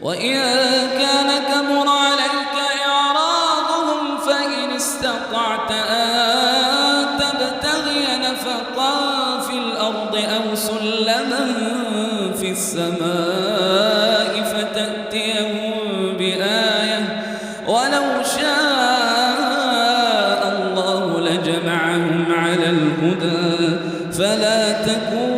وإن كان كبر عليك إعراضهم فإن استطعت أن تبتغي نفقا في الأرض أو سلما في السماء فتأتيهم بآية ولو شاء الله لجمعهم على الهدى فلا تكونوا